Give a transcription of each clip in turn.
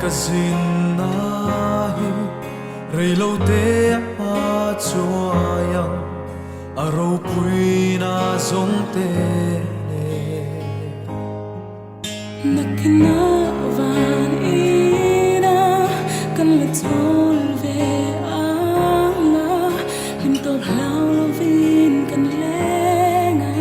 ka zin nahi rei lo te a chuayang aro pui na zong te nakina van ina kan le tol ve anga lim to hlau lo vin kan lenga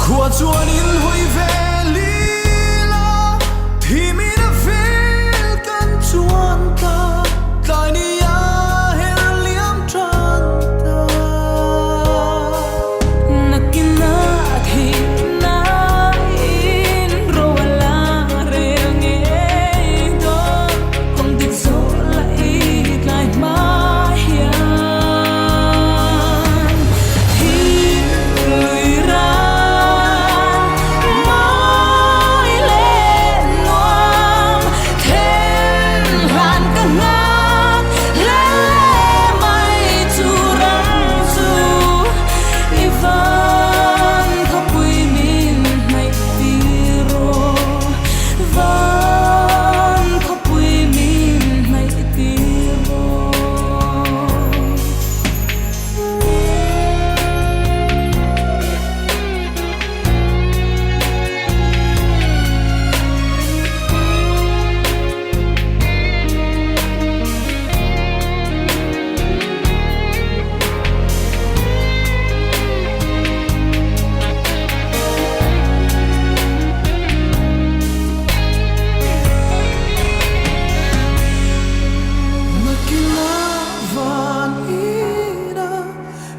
khua chuan in hui ve li la thì mi na fel kan chuan ta tai ni a hel liam tran ta nakina thi na in ro la re nge do kong dik so la i lai ma hian thi lui ra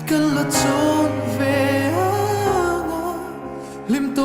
kan la chon ve anga lim to